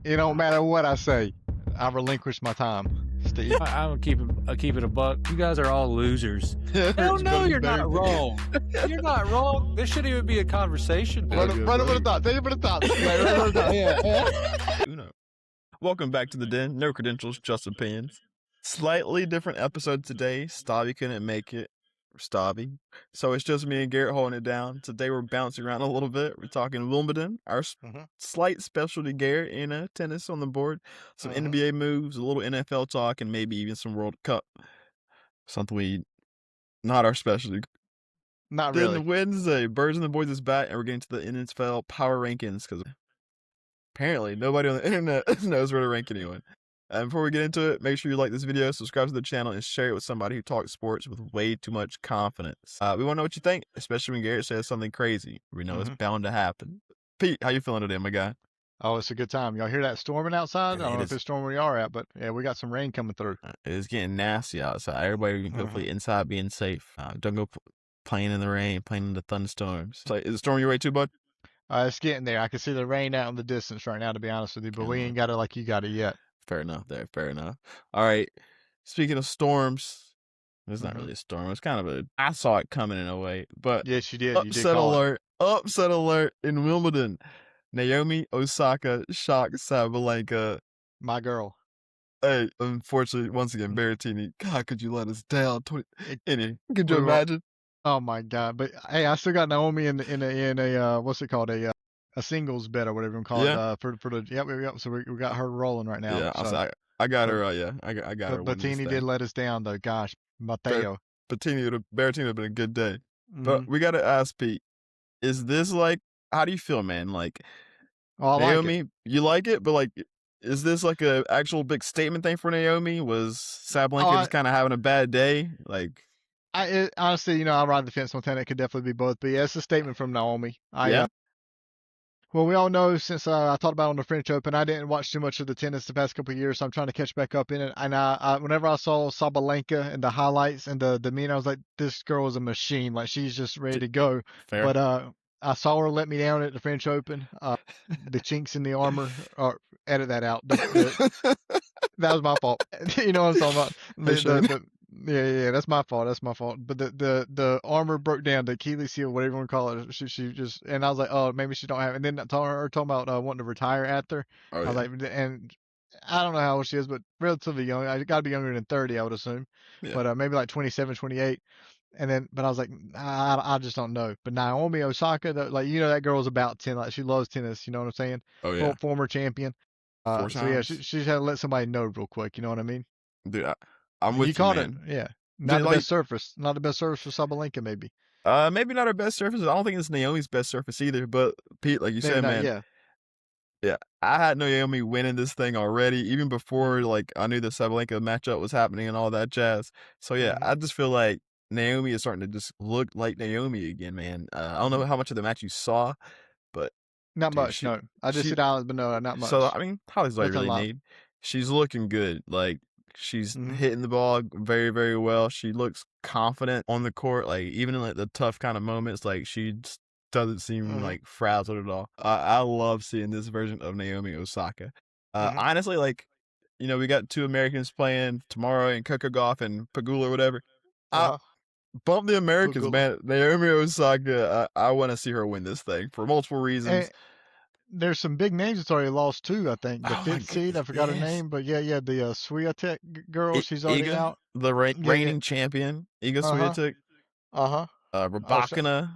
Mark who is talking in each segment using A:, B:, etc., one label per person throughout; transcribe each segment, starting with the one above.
A: It don't matter what I say. I relinquish my time, Steve.
B: I'll keep it a buck. You guys are all losers. Hell
A: You
B: no,
A: better-
B: you're
A: better-
B: not wrong. You're not wrong. This shouldn't even be a conversation.
A: Brother would have thought. They would have thought. Yeah.
C: Uno. Welcome back to the Den. No credentials, just opinions. Slightly different episode today. Stabby couldn't make it. Stabby. So it's just me and Garrett holding it down. Today we're bouncing around a little bit. We're talking Wimbledon, our slight specialty, Garrett, in tennis on the board. Some NBA moves, a little NFL talk, and maybe even some World Cup. Something not our specialty.
A: Not really.
C: Then Wednesday, Birds and the Boys is back, and we're getting to the NFL power rankings because apparently nobody on the internet knows where to rank anyone. And before we get into it, make sure you like this video, subscribe to the channel, and share it with somebody who talks sports with way too much confidence. We want to know what you think, especially when Garrett says something crazy. We know it's bound to happen. Pete, how you feeling today, my guy?
A: Oh, it's a good time. Y'all hear that storming outside?
C: Yeah,
A: I don't know if it's storming where y'all are at, but yeah, we got some rain coming through.
C: It's getting nasty outside. Everybody hopefully inside being safe. Don't go playing in the rain, playing in the thunderstorms. So, is it storming your way too, bud?
A: It's getting there. I can see the rain out in the distance right now, to be honest with you, but we ain't got it like you got it yet.
C: Fair enough there. Fair enough. All right. Speaking of storms, it's not really a storm. It's kind of I saw it coming in a way, but
A: yes, you did.
C: Upset alert. Upset alert in Wimbledon. Naomi Osaka shocked Sabalenka.
A: My girl.
C: Hey, unfortunately, once again, Berrettini. God, could you let us down? Could you imagine?
A: Oh my God! But hey, I still got Naomi in a what's it called, a singles bet or whatever you call it. For the yep. So we got her rolling right now.
C: Yeah,
A: so,
C: I got her. Yeah, I got her.
A: But Bettini did let us down though. Gosh, Matteo.
C: Berrettini would have been a good day. But we got to ask Pete: is this like? How do you feel, man? Like, Naomi,
A: like
C: you like it, but like, is this like a actual big statement thing for Naomi? Was Sabalenka just kind of having a bad day? Like.
A: Honestly, I ride the fence on that. It could definitely be both, but yeah, it's a statement from Naomi. Well, we all know since I talked about on the French Open, I didn't watch too much of the tennis the past couple of years, so I'm trying to catch back up in it. And whenever I saw Sabalenka and the highlights and the demeanor, I was like, this girl is a machine. Like, she's just ready to go.
C: Fair.
A: But I saw her let me down at the French Open. The chinks in the armor, or edit that out. That was my fault. You know what I'm talking about? Yeah, that's my fault. That's my fault. But the armor broke down, the Achilles heel, whatever you want to call it. She just, and I was like, oh, maybe she don't have it. And then I told her talking about wanting to retire after. I was like, and I don't know how old she is, but relatively young. I got to be younger than 30, I would assume. Yeah. But maybe like 27, 28. And then, but I was like, I just don't know. But Naomi Osaka, that girl's about 10. Like, she loves tennis. You know what I'm saying?
C: Oh yeah.
A: Former champion. So yeah, she had to let somebody know real quick. You know what I mean?
C: Dude, I'm with you,
A: caught
C: man.
A: it. Yeah. Not the best surface. Not the best surface for Sabalenka, maybe.
C: Maybe not her best surface. I don't think it's Naomi's best surface either. But Pete, like you said, man. Yeah. I had Naomi winning this thing already, even before I knew the Sabalenka matchup was happening and all that jazz. So yeah, I just feel like Naomi is starting to just look like Naomi again, man. I don't know how much of the match you saw, but
A: not much. No, I just said highlights, but no, not much.
C: So I mean, highlights all you really need. She's looking good. Like, she's hitting the ball very, very well. She looks confident on the court. Like, even in the tough kind of moments, like, she just doesn't seem frazzled at all. I love seeing this version of Naomi Osaka. Honestly, we got 2 Americans playing tomorrow in Coco Gauff and Pagula or whatever. Bump the Americans, man. Naomi Osaka, I want to see her win this thing for multiple reasons.
A: There's some big names that's already lost too, I think. The 5th seed, I forgot her name, but yeah, the Swiatek girl, she's already out.
C: The reigning champion, Iga Swiatek. Rybakina.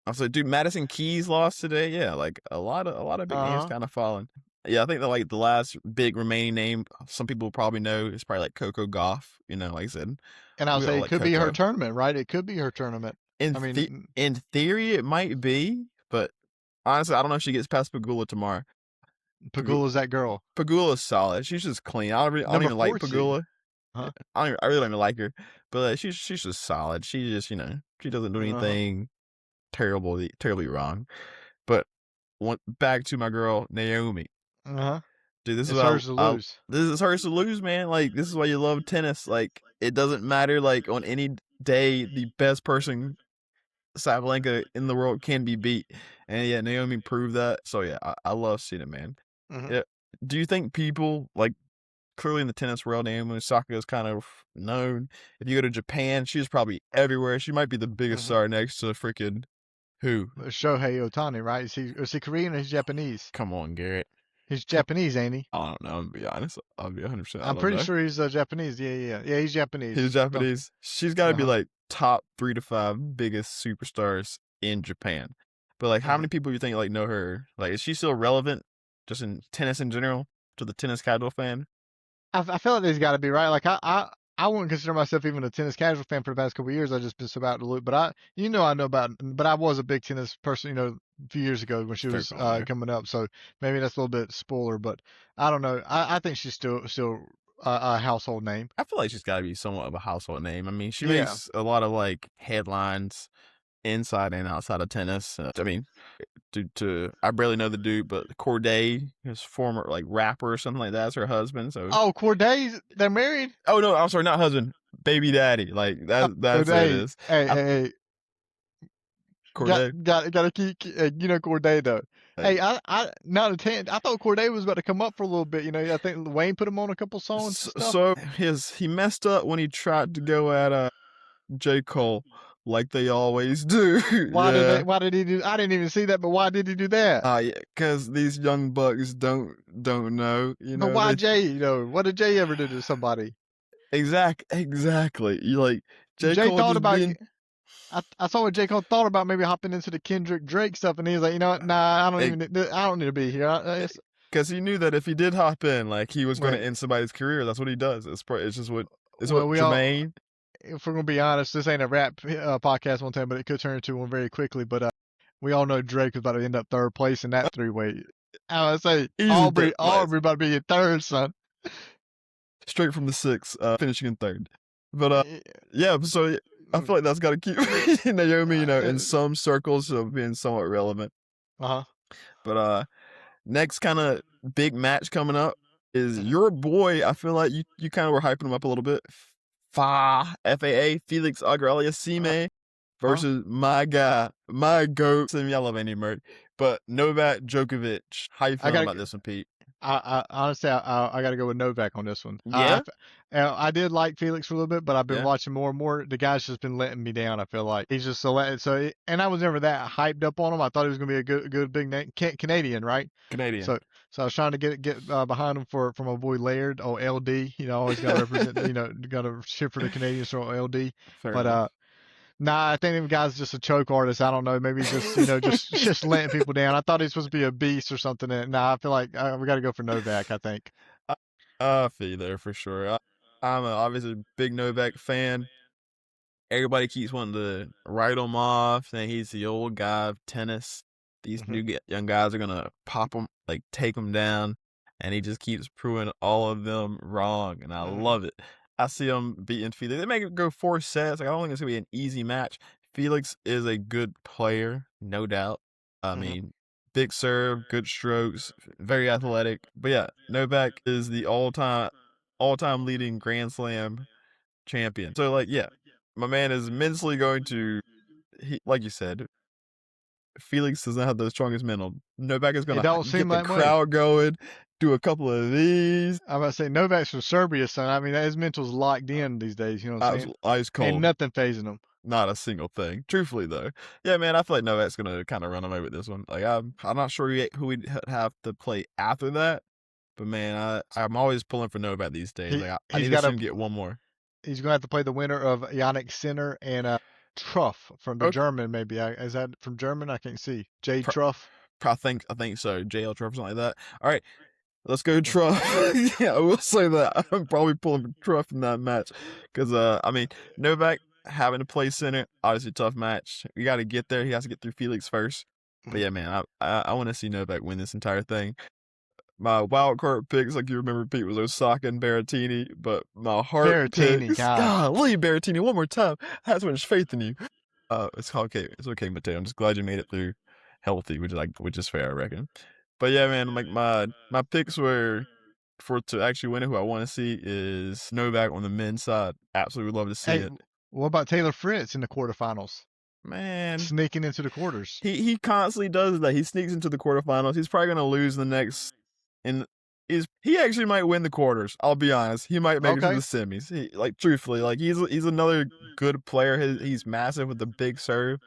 C: I was like, dude, Madison Keys lost today. Yeah, like a lot of big names kind of falling. Yeah, I think that the last big remaining name some people probably know is probably Coco Gauff. Like I said.
A: And I was saying it could be her tournament, right? It could be her tournament.
C: In theory, it might be, but honestly, I don't know if she gets past Pagula tomorrow.
A: Pagula's that girl.
C: Pagula's solid. She's just clean. I don't even like Pagula. I really don't even like her, but she's just solid. She just she doesn't do anything terribly wrong. But back to my girl Naomi. Dude, this is hers to lose. This is hers to lose, man. Like, this is why you love tennis. Like, it doesn't matter. Like, on any day, the best person, Sabalenka, in the world can be beat. And yeah, Naomi proved that. So yeah, I love seeing it, man. Yeah, Do you think people like clearly in the tennis world, Naomi Osaka is kind of known. If you go to Japan, she's probably everywhere. She might be the biggest star next to freaking who?
A: Shohei Ohtani, right? Is he Korean or is he Japanese?
C: Come on, Garrett.
A: He's Japanese, ain't he?
C: I don't know. I'm gonna be honest. I'll be 100%. I
A: I'm
C: don't
A: pretty
C: know.
A: sure he's Japanese. Yeah. He's Japanese.
C: He's Japanese. She's got to be
A: Uh-huh.
C: like top 3 to 5 biggest superstars in Japan. But like, how many people you think like know her? Like, is she still relevant just in tennis in general to the tennis casual fan?
A: I feel like there's got to be, right. Like I wouldn't consider myself even a tennis casual fan for the past couple of years. I've just been so out of the loop. But I know about, but I was a big tennis person, a few years ago when she was coming up. So maybe that's a little bit spoiler, but I don't know. I think she's still a household name.
C: I feel like she's got to be somewhat of a household name. I mean, she
A: Yeah.
C: makes a lot of like headlines inside and outside of tennis. I mean, I barely know the dude, but Corday, his former like rapper or something like that, is her husband. So
A: Oh, Corday, they're married?
C: oh no, I'm sorry, not husband, baby daddy. Like that's what it is.
A: Hey,
C: Corday.
A: gotta keep, Corday though.
C: Hey,
A: I not a ten. I thought Corday was about to come up for a little bit. I think Wayne put him on a couple songs and stuff.
C: So he messed up when he tried to go at J. Cole, like they always do.
A: Why did he do? I didn't even see that, but why did he do that?
C: Yeah, because these young bucks don't know.
A: But why Jay? What did Jay ever do to somebody?
C: Exactly. You like J.
A: Jay
C: Cole
A: thought
C: just
A: about.
C: being...
A: I saw what J. Cole thought about maybe hopping into the Kendrick Drake stuff, and he was like, you know what? Nah, I don't need to be here.
C: Because he knew that if he did hop in, like he was going to end somebody's career. That's what he does. It's just what Jermaine.
A: If we're gonna be honest, this ain't a rap podcast one time, but it could turn into one very quickly. But we all know Drake was about to end up third place in that 3-way. I would say Aubrey about to be in third, son.
C: Straight from the 6, finishing in third. But yeah, so I feel like that's got to keep Naomi, in some circles of being somewhat relevant. But next kind of big match coming up is your boy. I feel like you kind of were hyping him up a little bit. FAA, Felix Auger-Aliassime versus my guy, my goat, Semyalovac, but Novak Djokovic. How you feeling about this one, Pete?
A: I honestly, I got to go with Novak on this one.
C: Yeah.
A: I did like Felix for a little bit, but I've been watching more and more. The guy's just been letting me down. I feel like he's just and I was never that hyped up on him. I thought he was gonna be a good big name, Canadian, right?
C: Canadian.
A: So I was trying to get behind him for my boy Laird. Oh, LD, always got to represent. Got to ship for the Canadians for LD. But nah, I think the guy's just a choke artist. I don't know. Maybe just just letting people down. I thought he was supposed to be a beast or something. Nah, I feel like we got to go for Novak. I think.
C: I feel you there for sure. I'm obviously a big Novak fan. Everybody keeps wanting to write him off, saying he's the old guy of tennis. These new young guys are gonna pop him, like take him down, and he just keeps proving all of them wrong, and I love it. I see him beating Felix. They make it go 4 sets. Like, I don't think it's gonna be an easy match. Felix is a good player, no doubt. I mean, big serve, good strokes, very athletic. But yeah, Novak is the all-time leading Grand Slam champion. So like, yeah, my man is mentally going to, like you said, Felix does not have the strongest mental. Novak is going to get the crowd going, do a couple of these.
A: I'm about to say Novak's from Serbia, son. I mean, his mental's locked in these days. You know what I'm saying?
C: Ice cold.
A: Ain't nothing phasing him.
C: Not a single thing. Truthfully, though. Yeah, man, I feel like Novak's going to kind of run away with this one. Like, I'm not sure yet who we'd have to play after that. But, man, I'm always pulling for Novak these days. I need to see him get one more.
A: He's going to have to play the winner of Yannick Sinner and Truff from the German, maybe. Is that from German? I can't see. J. Truff?
C: I think so. JL Truff, something like that. All right. Let's go Truff. Yeah, I will say that. I'm probably pulling for Truff in that match. Because, I mean, Novak having to play center, obviously tough match. We got to get there. He has to get through Felix first. But, yeah, man, I want to see Novak win this entire thing. My wild card picks, like you remember, Pete, was Osaka and Berrettini, but my heart picks, golly, Berrettini, one more time. I have so much faith in you. It's okay. It's okay, Mateo. I'm just glad you made it through healthy, which is fair, I reckon. But yeah, man, like my picks were to actually win it. Who I want to see is Novak on the men's side. Absolutely would love to see it.
A: What about Taylor Fritz in the quarterfinals?
C: Man,
A: sneaking into the quarters.
C: He constantly does that. He sneaks into the quarterfinals. He's probably gonna lose the next. he actually might win the quarters. I'll be honest. He might make it to
A: Okay.
C: the semis. Truthfully, he's another good player. He's massive with the big serve.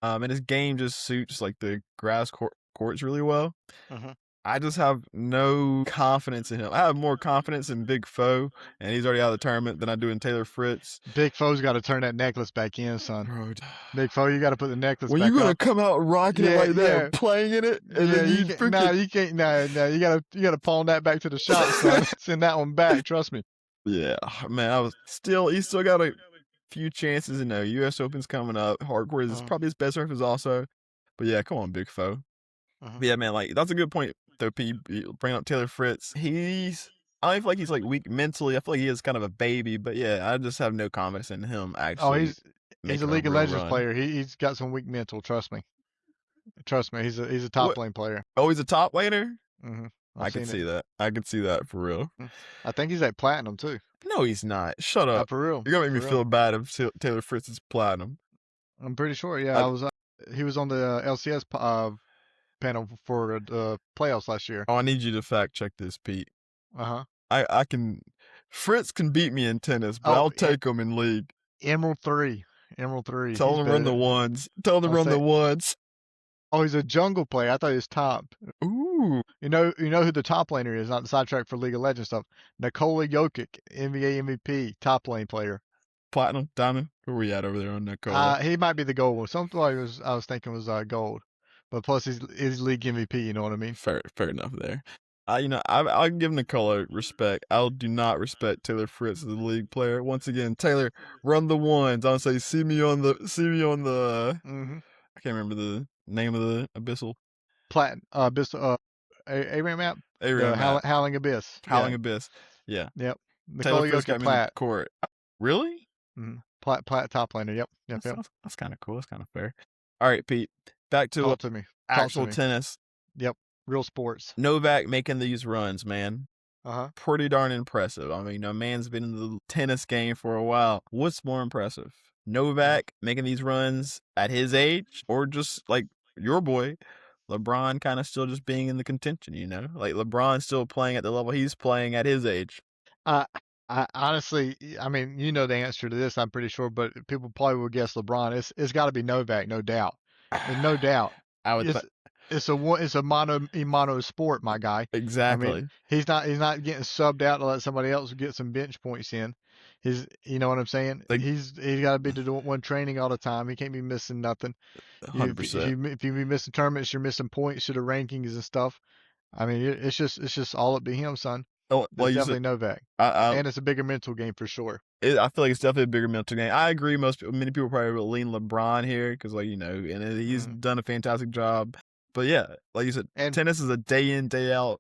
C: And his game just suits the grass courts really well.
A: Mhm.
C: I just have no confidence in him. I have more confidence in Big Foe, and he's already out of the tournament, than I do in Taylor Fritz.
A: Big Foe's got to turn that necklace back in, son.
C: Bro,
A: Big Foe, you got to put the necklace
C: when
A: back
C: you're gonna
A: up.
C: come out rocking it like that, and playing in it, and then you freaking...
A: No, you can't. No, you gotta pawn that back to the shop, son. Send that one back. Trust me.
C: Yeah, man. He's still got a few chances. U.S. Open's coming up. Hardcore is probably his best surface also. But yeah, come on, Big Foe. But yeah, man. That's a good point though. P, bring up Taylor Fritz. I don't feel like he's weak mentally. I feel like he is kind of a baby. But yeah, I just have no confidence in him actually.
A: He's a League of Legends player. He's got some weak mental. Trust me. He's a top lane player.
C: Oh, he's a top laner.
A: I
C: can see that. I can see that for real.
A: I think he's at platinum too.
C: No, he's not. Shut up.
A: For real.
C: You're gonna make me feel bad if Taylor Fritz is platinum.
A: I'm pretty sure. Yeah, he was on the LCS panel for the playoffs last year.
C: Oh, I need you to fact check this, Pete.
A: I
C: can. Fritz can beat me in tennis, but I'll take him in league.
A: Emerald 3.
C: Tell him to run the ones.
A: Oh, he's a jungle player. I thought he was top.
C: Ooh.
A: You know who the top laner is, not the sidetrack for League of Legends stuff. Nikola Jokic, NBA MVP, top lane player.
C: Platinum, diamond? Where we at over there on Nikola?
A: He might be the gold one. Something I was thinking was gold. But plus he's league MVP, you know what I mean?
C: Fair enough there. I'll give Nikola respect. I do not respect Taylor Fritz as a league player. Once again, Taylor, run the ones. I'll say see me on the I can't remember the name of the abyssal.
A: Abyssal ARAM map? Howling Abyss.
C: Howling Abyss. Yeah.
A: Yep.
C: Taylor Fritz got me in the court. Really?
A: Plat top laner. Yep.
C: That's kind of cool. That's kind of fair. All right, Pete. Back to actual tennis.
A: Yep. Real sports.
C: Novak making these runs, man. Pretty darn impressive. I mean, man's been in the tennis game for a while. What's more impressive? Novak making these runs at his age, or just your boy, LeBron, kind of still just being in the contention, LeBron still playing at the level he's playing at his age?
A: I honestly, I mean, you know the answer to this, I'm pretty sure, but people probably will guess LeBron. It's got to be Novak, no doubt. No doubt. It's a mono sport, my guy.
C: Exactly.
A: I mean, he's not getting subbed out to let somebody else get some bench points in. You know what I'm saying? He's got to be doing one training all the time. He can't be missing nothing.
C: 100%.
A: If you be missing tournaments, you're missing points to the rankings and stuff. I mean, it's just all up to him, son.
C: Oh, well,
A: it's definitely Novak, and it's a bigger mental game for sure.
C: I feel like it's definitely a bigger mental game. I agree. Many people probably will lean LeBron here because, and he's done a fantastic job. But yeah, like you said, tennis is a day in, day out,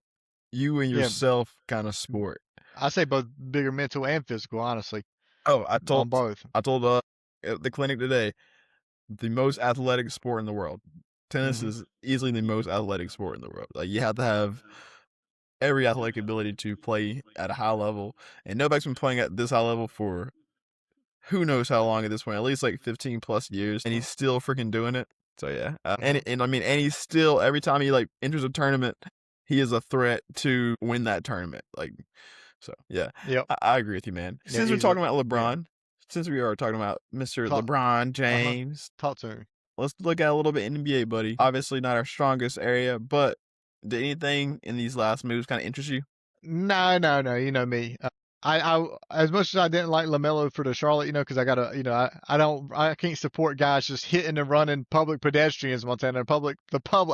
C: you and yourself kind of sport.
A: I say both bigger mental and physical, honestly.
C: Oh, I told
A: both.
C: I told at the clinic today, the most athletic sport in the world. Tennis is easily the most athletic sport in the world. You have to have every athletic ability to play at a high level, and Novak's been playing at this high level for who knows how long at this point, at least 15 plus years, and he's still freaking doing it. So yeah, and he's still, every time he enters a tournament, he is a threat to win that tournament. So yeah, I agree with you, man. Since we're talking about LeBron, since we are talking about Mr. LeBron James,
A: talk to me. Let's
C: look at a little bit NBA, buddy. Obviously not our strongest area, but did anything in these last moves kind of interest you?
A: No. You know me. I as much as I didn't like LaMelo for the Charlotte, because I gotta, I can't support guys just hitting and running public pedestrians, Montana, the public.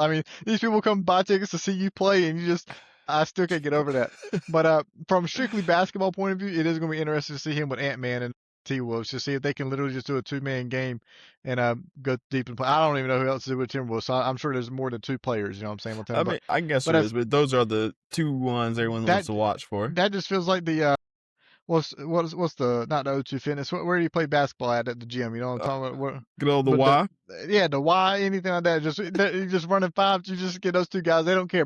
A: I mean, these people come buy tickets to see you play, and I still can't get over that. But from strictly basketball point of view, it is gonna be interesting to see him with Ant-Man and T-Wolves to see if they can literally just do a 2-man game and go deep and play. I don't even know who else to do with Timberwolves, so I'm sure there's more than 2 players. You know what I'm saying, Montana?
C: I mean, I guess there is, but those are the 2 ones everyone wants to watch for.
A: That just feels like the what's the, not the O2 Fitness? Where do you play basketball at the gym? You know what I'm talking about?
C: Good old the Y.
A: The Y, anything like that. You just running 5. You just get those 2 guys. They don't care.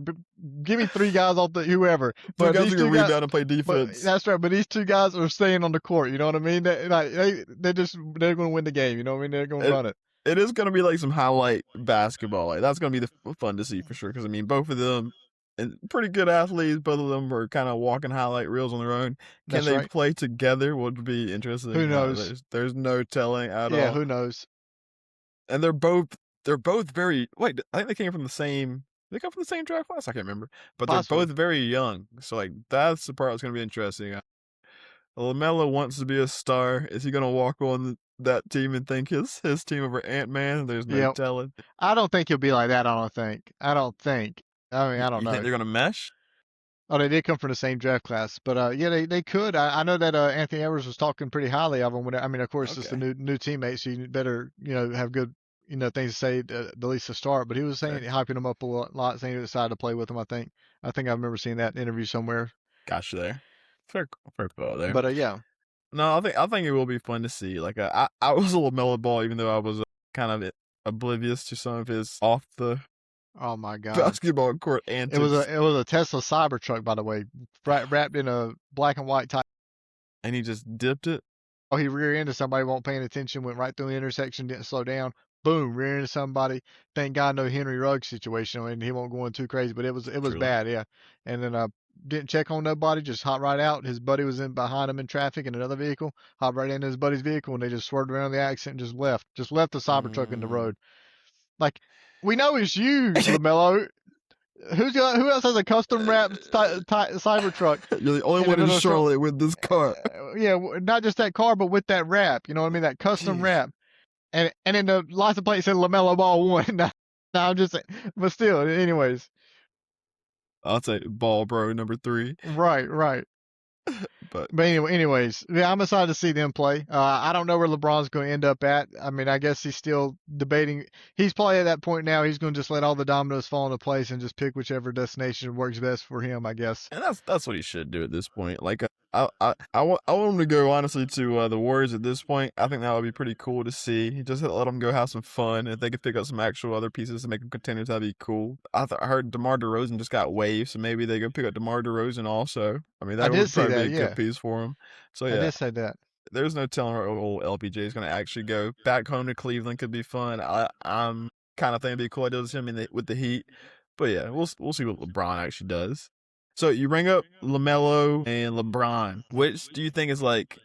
A: Give me 3 guys off the whoever.
C: But guys who can rebound and play defense.
A: That's right. But these 2 guys are staying on the court. You know what I mean? They're going to win the game. You know what I mean? They're going to run it.
C: It is going to be some highlight basketball. That's going to be fun to see for sure. Because both of them and pretty good athletes. Both of them are kind of walking highlight reels on their own. Can
A: That's
C: they
A: right.
C: play together? Would be
A: Who
C: interesting.
A: knows?
C: There's no telling at
A: Yeah,
C: all.
A: who knows?
C: And they're both very wait. I think they came from the same. They come from the same draft class. I can't remember, but they're
A: Possibly.
C: both very young. So like that's the part that's gonna be interesting. LaMelo wants to be a star. Is he gonna walk on that team and think his team over Ant-Man? There's no
A: Yeah.
C: telling.
A: I don't think he'll be like that. I don't think. I don't think. I mean, I don't
C: You think
A: know.
C: they're gonna mesh?
A: Oh, they did come from the same draft class, but yeah, they could. I know that Anthony Edwards was talking pretty highly of him. I mean, of course, it's the
C: Okay,
A: new teammate, so you better have good things to say at least to start. But he was saying
C: fair.
A: hyping him up a lot, saying he decided to play with him. I think I remember seeing that interview somewhere.
C: Got you there. Fair call there.
A: But yeah.
C: No, I think it will be fun to see. Like I was a LaMelo Ball, even though I was kind of oblivious to some of his off the
A: Oh my God.
C: basketball court
A: It was
C: antics,
A: a Tesla Cybertruck, by the way, wrapped in a black and white tie.
C: and he just dipped it.
A: Oh, he rear-ended somebody, won't paying attention, went right through the intersection, didn't slow down. Boom, rear-ended somebody. Thank God no Henry Ruggs situation. I mean, he won't go in too crazy, but it was
C: Truly.
A: bad, yeah. And then didn't check on nobody, just hopped right out. His buddy was in behind him in traffic in another vehicle, hopped right into his buddy's vehicle, and they just swerved around the accident and just left. Just left the Cybertruck in the
C: Mm.
A: road. Like, we know it's you, LaMelo. Who else has a custom wrapped Cybertruck
C: You're the only
A: in the
C: one in
A: middle of
C: Charlotte with this car.
A: yeah, not just that car, but with that wrap. You know what I mean? That custom
C: Jeez.
A: wrap. And then the license plate said LaMelo Ball won. No, I'm just saying, but still, anyways.
C: I'll say ball bro number 3.
A: Right.
C: But
A: But anyways, yeah, I'm excited to see them play. I don't know where LeBron's going to end up at. I mean, I guess he's still debating. He's probably at that point now. He's going to just let all the dominoes fall into place and just pick whichever destination works best for him, I guess.
C: and that's what he should do at this point. Like I want him to go honestly to the Warriors at this point. I think that would be pretty cool to see. Just let them go have some fun. If they could pick up some actual other pieces to make them contenders, that'd be cool. I heard DeMar DeRozan just got waived, so maybe they go pick up DeMar DeRozan also. I mean,
A: I
C: that
A: did
C: would
A: see
C: probably
A: that.
C: be a good
A: Yeah,
C: piece for him. So
A: I
C: yeah,
A: did say that.
C: there's no telling where old LPJ is going to actually go. Back home to Cleveland could be fun. I'm kind of think it'd be cool. It does him with the Heat, but yeah, we'll see what LeBron actually does. So you bring up LaMelo and LeBron. Which do you think is like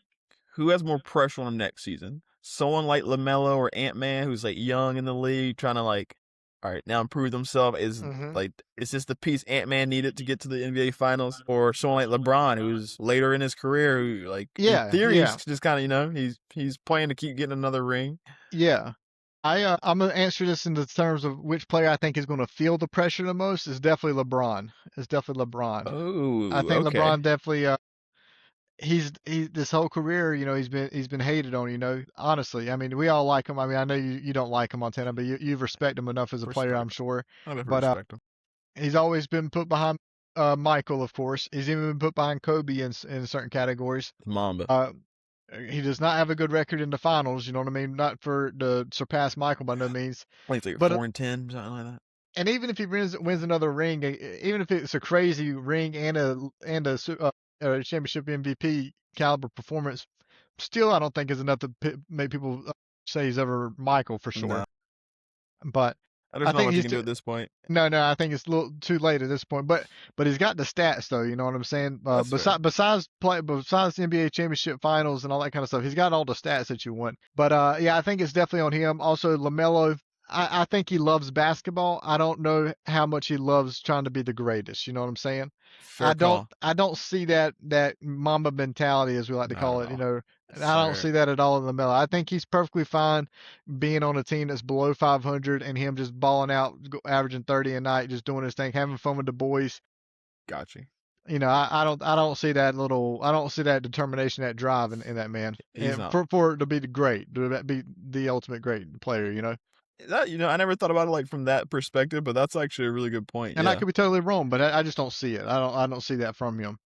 C: who has more pressure on him next season? Someone like LaMelo or Ant-Man who's like young in the league, trying to like, all right, now improve themselves.
A: Hmm.
C: Is this the piece Ant-Man needed to get to the NBA Finals, or someone like LeBron who's later in his career, who like in
A: Yeah,
C: theory
A: yeah,
C: he's just kind of he's playing to keep getting another ring.
A: yeah. I'm gonna answer this in the terms of which player I think is gonna feel the pressure the most. Is definitely LeBron. It's definitely LeBron. I
C: Oh,
A: think
C: okay,
A: LeBron definitely. He this whole career, he's been hated on. Honestly, I mean, we all like him. I mean, I know you don't like him, Montana, but you respect him enough as a player, I'm
C: respect.
A: sure.
C: I definitely
A: But
C: respect him.
A: he's always been put behind Michael, of course. He's even been put behind Kobe in certain categories.
C: Mamba.
A: Uh, he does not have a good record in the finals. You know what I mean? Not for to surpass Michael by no means.
C: I think it's like
A: But
C: 4-10, something like that.
A: and even if he wins another ring, even if it's a crazy ring and a championship MVP caliber performance, still I don't think is enough to make people say he's ever Michael for
C: No,
A: sure. But
C: there's
A: I
C: not
A: think
C: much you
A: he's
C: can do at this point.
A: no, I think it's a little too late at this point. But he's got the stats though. You know what I'm saying?
C: That's fair.
A: Besides the NBA championship finals and all that kind of stuff, he's got all the stats that you want. But yeah, I think it's definitely on him. Also, LaMelo. I think he loves basketball. I don't know how much he loves trying to be the greatest. You know what I'm saying?
C: Fair call.
A: I don't see that Mamba mentality, as we like to
C: Not
A: call
C: at
A: it.
C: all.
A: I don't
C: Sir.
A: see that at all in LaMelo. I think he's perfectly fine being on a team that's below 500 and him just balling out, averaging 30 a night, just doing his thing, having fun with the boys.
C: Got you.
A: I don't see I don't see that determination, that drive in that man.
C: He's
A: And
C: not.
A: for to be the great, to be the ultimate great player.
C: That I never thought about it like from that perspective, but that's actually a really good point.
A: And I
C: Yeah.
A: could be totally wrong, but I just don't see it. I don't see that from him.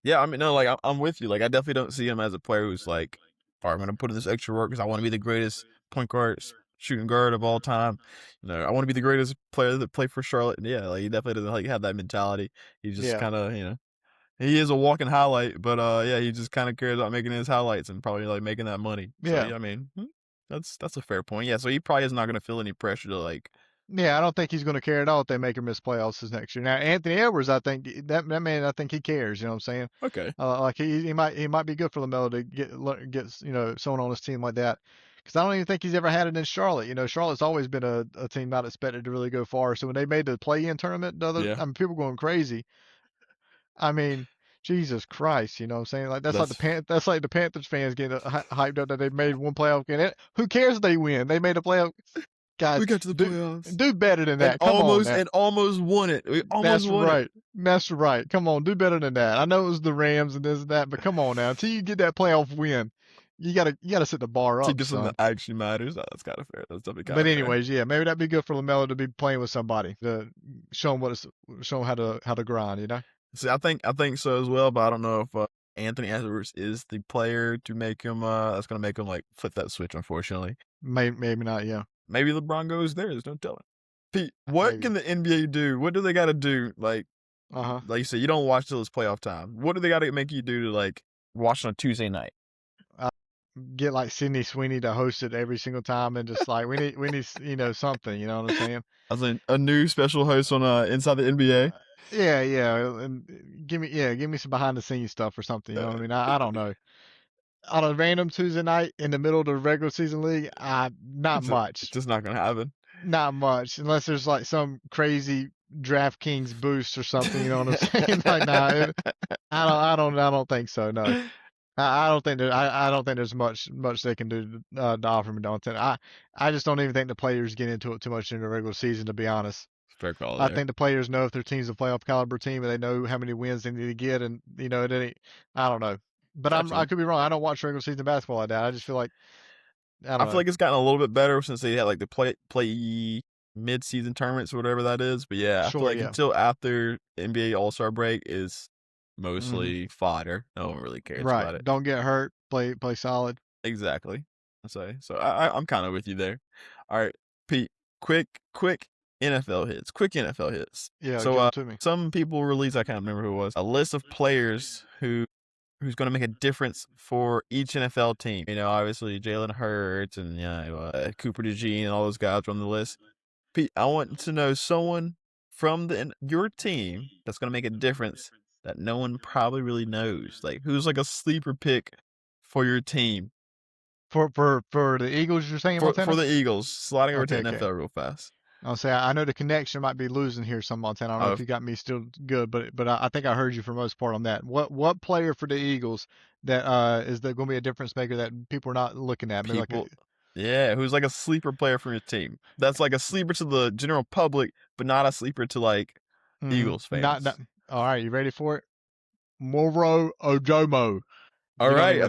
C: Yeah, I mean, no, like I'm with you. Like I definitely don't see him as a player who's like, all right, I'm gonna put in this extra work because I want to be the greatest point guard, shooting guard of all time. I want to be the greatest player that played for Charlotte. And yeah, like he definitely doesn't like have that mentality. He's just
A: Yeah.
C: kind of, he is a walking highlight, but yeah, he just kind of cares about making his highlights and probably like making that money. So
A: Yeah.
C: yeah, I mean, that's a fair point. Yeah, so he probably is not gonna feel any pressure to like
A: Yeah, I don't think he's going to care at all if they make or miss playoffs this next year. Now, Anthony Edwards, I think that man, I think he cares. You know what I'm saying?
C: Okay.
A: Like he might be good for LaMelo to get someone on his team like that. Because I don't even think he's ever had it in Charlotte. Charlotte's always been a team not expected to really go far. So when they made the play-in tournament,
C: Yeah.
A: I mean, people going crazy. I mean, Jesus Christ, you know what I'm saying? Like that's like the Panthers fans getting hyped up that they made one playoff game. Who cares if they win? They made a playoff. Guys,
C: We got to the playoffs
A: do better than that. Come on now.
C: almost won it. We almost won it.
A: That's right. Come on, do better than that. I know it was the Rams and this and that, but come on now. Until you get that playoff win, you gotta set the bar
C: To
A: up,
C: get something
A: son.
C: that actually matters. Oh, that's kind of fair. That's definitely kind
A: But
C: of fair.
A: anyways, yeah, maybe that'd be good for LaMelo to be playing with somebody to show him how to grind.
C: See, I think so as well, but I don't know if Anthony Edwards is the player to make him. That's gonna make him like flip that switch. Unfortunately,
A: Maybe not. Yeah,
C: maybe LeBron goes there. There's no telling. Pete, what
A: maybe.
C: can the NBA do? What do they got to do? Like you said, you don't watch till it's playoff time. What do they got to make you do to like watch on a Tuesday night?
A: Get like Sydney Sweeney to host it every single time, and just like we need something. You know what I'm saying?
C: As a new special host on Inside the NBA.
A: Yeah, and give me some behind the scenes stuff or something. You know what I mean? I don't know. On a random Tuesday night in the middle of the regular season league, not
C: It's
A: much.
C: just not gonna happen.
A: Not much, unless there's like some crazy DraftKings boost or something. You know what I'm saying? Like, nah, I don't think so. No, I don't think I don't think there's much they can do to offer me. Don't I just don't even think the players get into it too much in the regular season. To be honest,
C: Fair call
A: I
C: there.
A: think the players know if their team's a playoff caliber team and they know how many wins they need to get, and it ain't. I don't know, but
C: Gotcha.
A: I could be wrong. I don't watch regular season basketball like that. I just feel like I
C: I
A: don't
C: feel
A: know.
C: like it's gotten a little bit better since they had like the play mid-season tournaments or whatever that is. But yeah, I feel
A: Sure,
C: like
A: yeah.
C: until after NBA All-Star break is
A: Mhm.
C: mostly fodder. No one really cares about
A: Right.
C: it.
A: Don't get hurt. Play solid.
C: Exactly. So I'm kind of with you there. All right, Pete. Quick NFL hits. Quick NFL hits.
A: Yeah, give
C: So
A: them to me.
C: some people released, I can't remember who it was, a list of players who's going to make a difference for each NFL team. Obviously Jalen Hurts and Cooper DeJean and all those guys are on the list. Pete, I want to know someone from your team that's going to make a difference that no one probably really knows. Like who's like a sleeper pick for your team?
A: For the Eagles, you're saying, Montana?
C: For the Eagles, sliding over to
A: Okay.
C: NFL real fast.
A: I'll say I know the connection might be losing here some, Montana. I don't know if you got me still good, but I think I heard you for most part on that. What player for the Eagles that is going to be a difference maker that people are not looking at? Maybe
C: who's like a sleeper player from your team? That's like a sleeper to the general public, but not a sleeper to like Eagles fans.
A: Not. All right, you ready for it? Moro Ojomo.
C: All right,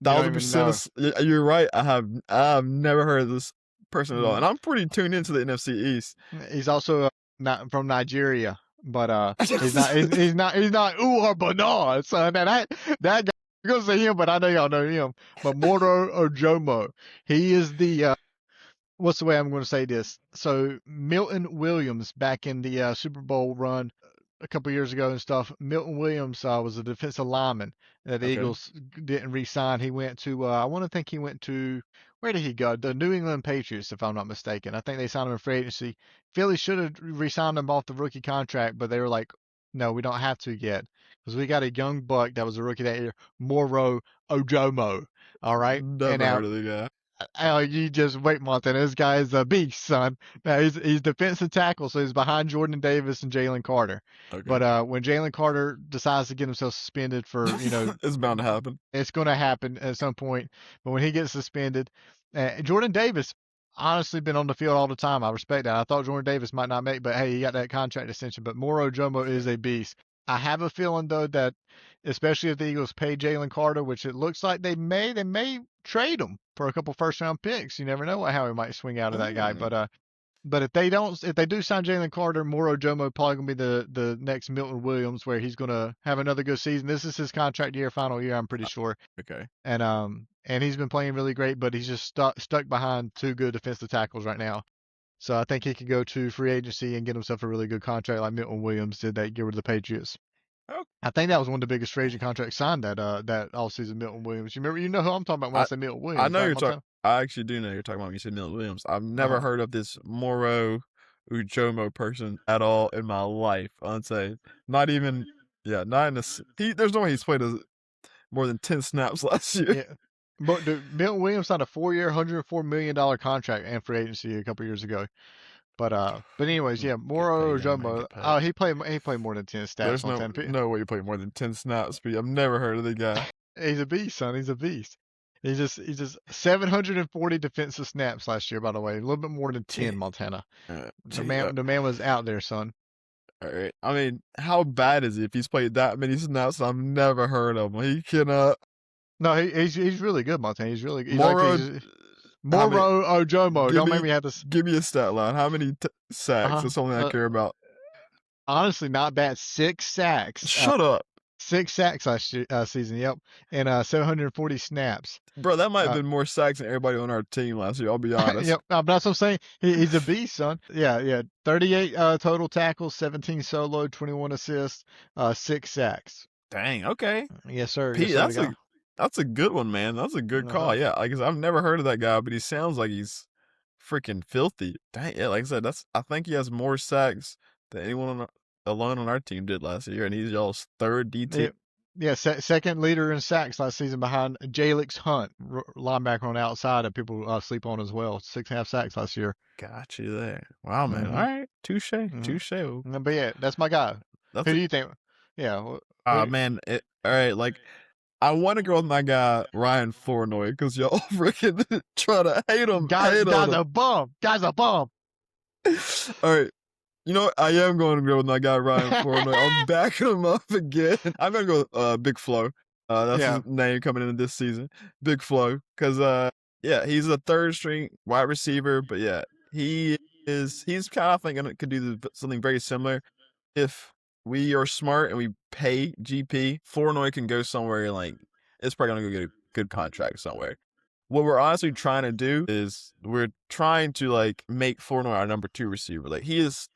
A: 1,000%.
C: You're right. I've never heard of this person at all, and I'm pretty tuned into the NFC East.
A: He's also not from Nigeria, but he's not Uwar So that guy, you're gonna say him, but I know y'all know him. But Moro Ojomo, he is the what's the way I'm going to say this? So Milton Williams back in the Super Bowl run a couple years ago and stuff. Milton Williams was a defensive lineman that the Eagles didn't re-sign. He went to I want to think he went to where did he go? The New England Patriots, if I'm not mistaken. I think they signed him in free agency. Philly should have re-signed him off the rookie contract, but they were like, no, we don't have to yet because we got a young buck that was a rookie that year, Moro Ojomo. All right,
C: Never heard of the guy.
A: Oh, you just wait, Montana. This guy is a beast, son. Now he's defensive tackle, so he's behind Jordan Davis and Jalen Carter.
C: Okay.
A: But when Jalen Carter decides to get himself suspended for,
C: it's bound to happen.
A: It's going to happen at some point. But when he gets suspended, Jordan Davis honestly been on the field all the time. I respect that. I thought Jordan Davis might not make, but hey, he got that contract extension. But Moro Jomo is a beast. I have a feeling though that, especially if the Eagles pay Jalen Carter, which it looks like they may trade him for a couple first round picks. You never know how he might swing out of that guy. But if they do sign Jalen Carter, Moro Jomo probably gonna be the next Milton Williams, where he's gonna have another good season. This is his contract year, final year, I'm pretty sure.
C: Okay.
A: And he's been playing really great, but he's just stuck behind two good defensive tackles right now. So I think he could go to free agency and get himself a really good contract like Milton Williams did that year with the Patriots.
C: Oh.
A: I think that was one of the biggest free agent contracts signed that offseason, Milton Williams. You know who I'm talking about when I say Milton Williams.
C: I know you're talking. I actually do know you're talking about when you said Milton Williams. I've never heard of this Moro Ujomo person at all in my life. I'd say not even. Yeah, not in a. There's no way he's played more than 10 snaps last year.
A: Yeah. But Milton Williams signed a 4-year, $104 million contract and free agency a couple years ago. But anyways, yeah, Moro Ojomo. Oh, he played more than 10 snaps.
C: There's no way you play more than 10 snaps. But I've never heard of the guy.
A: He's a beast, son. He's a beast. He's just 740 defensive snaps last year, by the way. A little bit more than 10, Montana. The man was out there, son.
C: All right. I mean, how bad is he if he's played that many snaps? I've never heard of him. He can.
A: No, he's really good, Montana. He's really good.
C: Moro
A: Ojomo. Don't make me have this.
C: Give me a stat line. How many sacks? That's something I care about.
A: Honestly, not bad. 6 sacks.
C: Shut up.
A: 6 sacks last season. Yep, and 740 snaps.
C: Bro, that might have been more sacks than everybody on our team last year. I'll be honest.
A: Yep, but that's what I'm saying. He's a beast, son. Yeah. 38 total tackles, 17 solo, 21 assists, 6 sacks.
C: Dang. Okay.
A: Yes, sir.
C: Pete, that's a good one, man. That's a good call. Yeah, like I've never heard of that guy, but he sounds like he's freaking filthy. Dang. Yeah, like I said, I think he has more sacks than anyone alone on our team did last year, and he's y'all's third DT.
A: Yeah, second leader in sacks last season behind Jalix Hunt, linebacker on the outside that people sleep on as well. 6.5 sacks last year.
C: Got you there. Wow, man. All right. Touche.
A: But yeah, that's my guy. Who do you think? Yeah.
C: Man. All right. Like, I want to go with my guy, Ryan Flournoy, because y'all freaking try to hate him.
A: Guy's a bum. Guy's a bum.
C: All right. You know what? I am going to go with my guy, Ryan Flournoy. I'm backing him up again. I'm going to go with Big Flo. That's his name coming into this season. Big Flo. Because, he's a third string wide receiver. But, yeah, he's kind of, I think, could do something very similar. If we are smart and we pay GP, Flournoy can go somewhere like, it's probably going to go get a good contract somewhere. What we're honestly trying to do is we're trying to like make Flournoy our number 2 receiver. Like he is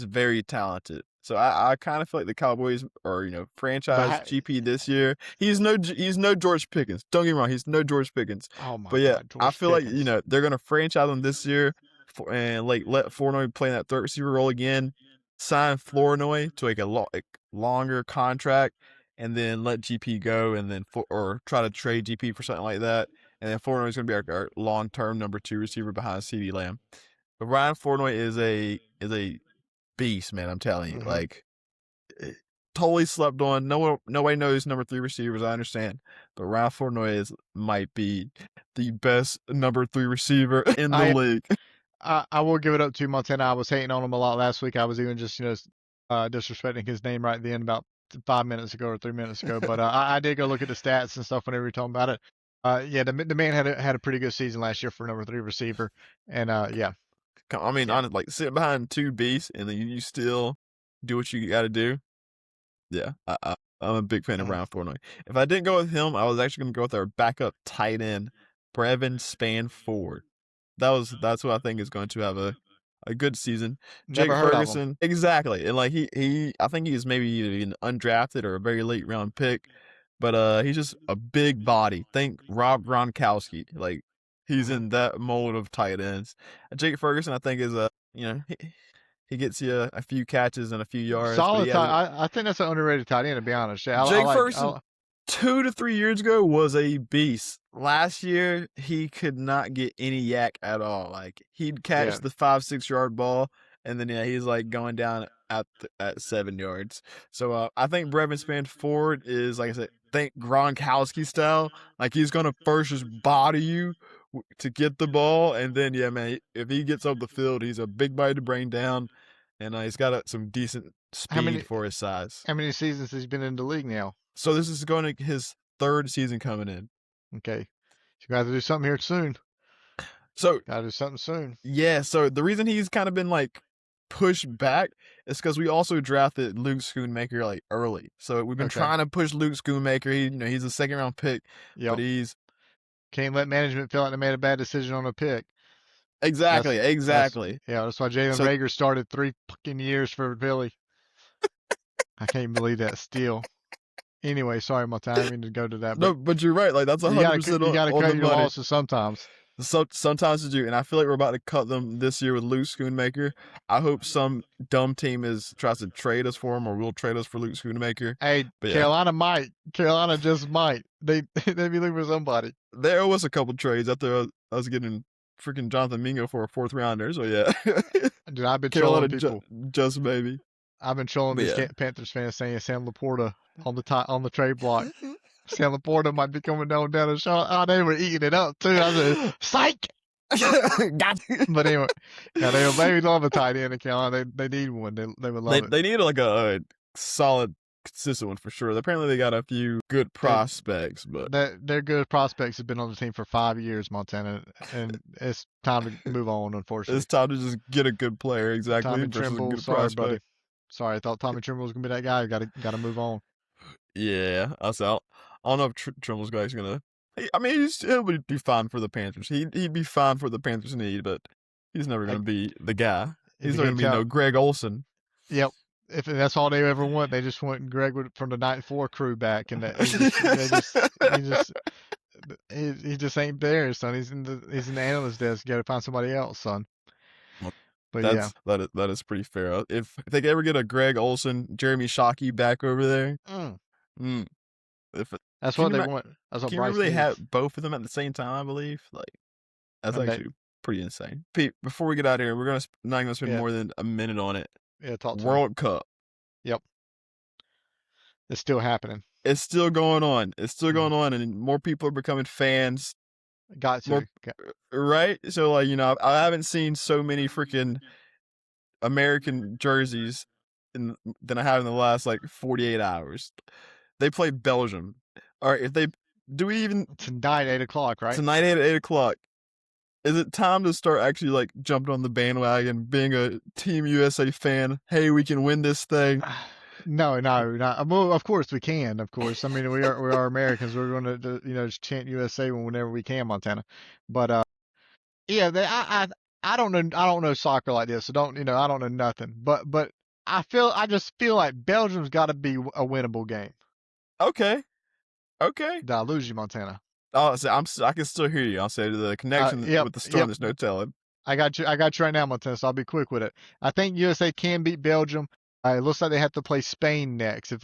C: very talented. So I kind of feel like the Cowboys are, franchise GP this year. He's no George Pickens. Don't get me wrong, he's no George Pickens.
A: Oh my
C: but yeah,
A: God,
C: I feel like they're gonna franchise him this year and like let Flournoy play in that third receiver role again. Sign Flournoy to like a longer contract, and then let GP go, and then or try to trade GP for something like that. And then Flournoy is going to be our long-term number 2 receiver behind CeeDee Lamb. But Ryan Flournoy is a beast, man. I'm telling you, like totally slept on. Nobody knows number 3 receivers. I understand, but Ryan Flournoy might be the best number 3 receiver in the league.
A: I will give it up to Montana. I was hating on him a lot last week. I was even just disrespecting his name right then about 5 minutes ago or 3 minutes ago. But I did go look at the stats and stuff whenever you're talking about it. The man had a pretty good season last year for number 3 receiver, and yeah.
C: I mean, honestly, like sitting behind 2 beasts and then you still do what you got to do. Yeah, I'm a big fan of Ryan Flournoy. If I didn't go with him, I was actually going to go with our backup tight end, Brevin Spanford. That's who I think is going to have a good season. Jake Ferguson, exactly, and like I think he's maybe either an undrafted or a very late round pick. But he's just a big body. Think Rob Gronkowski. Like he's in that mold of tight ends. Jake Ferguson, I think, is he gets you a few catches and a few yards.
A: Solid tight. I think that's an underrated tight end, to be honest. Yeah,
C: Jake Ferguson, 2 to 3 years ago, was a beast. Last year, he could not get any yak at all. Like he'd catch the 5-6 yard ball, and then he's like going down at 7 yards. So I think Brevin Spanford is, like I said, think Gronkowski style. Like he's gonna first just body you to get the ball, and then man, if he gets up the field, he's a big body to bring down, and he's got some decent speed for his size.
A: How many seasons has he been in the league now?
C: So this is going to his 3rd season coming in.
A: Okay, so you got to do something here soon.
C: So
A: got to do something soon.
C: Yeah. So the reason he's kind of been like pushed back is because we also drafted Luke Schoonmaker like early. So we've been trying to push Luke Schoonmaker. He's a 2nd round pick, but he's
A: can't let management feel like they made a bad decision on a pick.
C: Exactly.
A: That's why Jalen Rager started 3 fucking years for Philly. I can't believe that still. Anyway, sorry, Montana. I didn't mean to go to that.
C: No, but you're right. Like that's 100%.
A: You got to cut your losses sometimes.
C: So sometimes you do, and I feel like we're about to cut them this year with Luke Schoonmaker. I hope some dumb team tries to trade us for him, or will trade us for Luke Schoonmaker.
A: Hey,
C: But yeah,
A: Carolina might. Carolina just might. They be looking for somebody.
C: there was a couple trades after I was getting freaking Jonathan Mingo for a 4th rounder. So yeah,
A: Dude, I've been
C: Carolina
A: trolling people.
C: just maybe.
A: I've been trolling
C: But
A: these
C: yeah.
A: Panthers fans saying Sam Laporta on the trade block. Sam Laporta might be coming down the shot. Oh, they were eating it up too. I said, psych. But anyway, yeah, they love a tight end in Carolina. They need one. They would love it.
C: They need like a solid, consistent one for sure. Apparently, they got a few good prospects, but
A: their good prospects have been on the team for 5 years, Montana, and it's time to move on. Unfortunately,
C: it's time to just get a good player. Exactly.
A: Tommy
C: versus
A: Trimble,
C: a good
A: sorry,
C: prospect.
A: buddy. Sorry, I thought Tommy Trimble was gonna be that guy. Got to move on.
C: Yeah, I don't know if Trimble's guy's gonna. I mean, he'll be fine for the Panthers. He'd be fine for the Panthers' need, but he's never gonna be the guy. He's not gonna be no Greg Olson.
A: Yep. If that's all they ever want, they just want Greg from the 94 crew back, and he just ain't there, son. He's in the analyst desk. You got to find somebody else, son. But
C: that is pretty fair. If they could ever get a Greg Olson, Jeremy Shockey back over there,
A: that's what they want. That's what
C: can
A: Bryce
C: you really
A: needs.
C: have both of them at the same time? I believe that's actually pretty insane. Pete, before we get out of here, we're not gonna spend more than a minute on it.
A: Yeah, talk to
C: World Cup.
A: Yep, it's still happening.
C: It's still going on. It's still going on, and more people are becoming fans.
A: Got to.
C: Right? So, like, I haven't seen so many freaking American jerseys than I have in the last, 48 hours. They play Belgium. All right,
A: Tonight, 8 o'clock, right?
C: Tonight at 8 o'clock. Is it time to start actually, jumping on the bandwagon, being a Team USA fan? Hey, we can win this thing.
A: No, not. Well, of course we can. Of course, I mean we are Americans. We're going to just chant USA whenever we can, Montana. But yeah, I don't know soccer like this, so I don't know nothing. But I just feel like Belgium's got to be a winnable game.
C: Okay.
A: Did I lose you, Montana?
C: Oh, so I can still hear you. I'll say the connection with the storm. There's no telling.
A: I got you right now, Montana. So I'll be quick with it. I think USA can beat Belgium. It looks like they have to play Spain next. If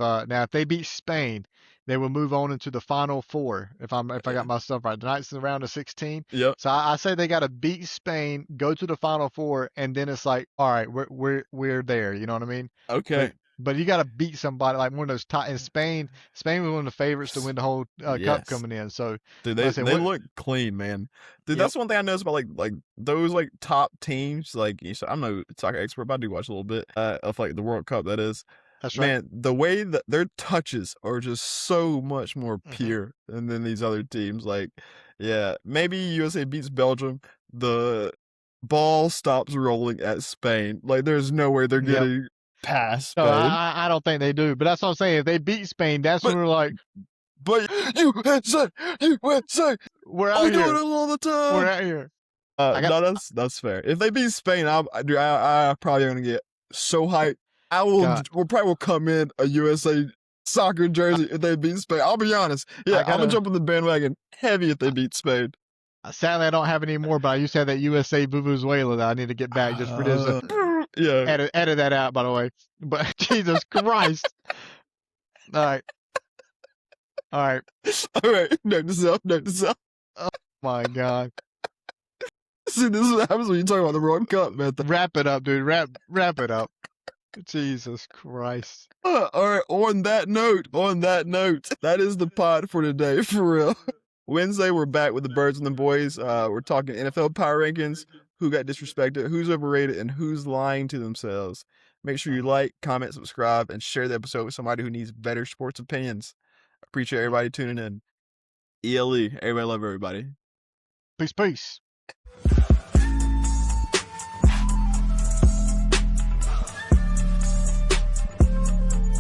A: they beat Spain, they will move on into the final 4. If I got my stuff right, tonight's the round of 16.
C: Yep.
A: So I say they got to beat Spain, go to the final 4, and then it's like, all right, we're there. You know what I mean?
C: Okay.
A: But you got to beat somebody like one of those top in Spain. Spain was one of the favorites to win the whole cup coming in. So
C: dude, they look clean, man. Dude, that's one thing I noticed about like those top teams. I'm no soccer expert, but I do watch a little bit of the World Cup. That is,
A: that's right.
C: Man, the way that their touches are just so much more pure than these other teams. Maybe USA beats Belgium. The ball stops rolling at Spain. There's no way they're getting past Spain.
A: No, I don't think they do. But that's what I'm saying. If they beat Spain, that's when we're like,
C: but USA,
A: we're out here.
C: doing it all the time.
A: We're out here.
C: No, that's fair. If they beat Spain, I probably gonna get so hyped. We'll probably come in a USA soccer jersey if they beat Spain. I'll be honest. Yeah, I'm gonna jump on the bandwagon heavy if they beat Spain.
A: Sadly, I don't have any more, but I used to have that USA Vuvuzuela that I need to get back just for this.
C: Yeah.
A: Edit that out, by the way. But Jesus Christ. All right. All right.
C: Note this up.
A: Oh my God.
C: See, this is what happens when you talk about the World Cup, man.
A: Wrap it up, dude. Wrap it up. Jesus Christ.
C: All right. On that note, that is the pod for today, for real. Wednesday, we're back with the Birds and the Boys. We're talking NFL power rankings, who got disrespected, who's overrated, and who's lying to themselves. Make sure you like, comment, subscribe, and share the episode with somebody who needs better sports opinions. Appreciate everybody tuning in. ELE. Everybody love everybody.
A: Peace.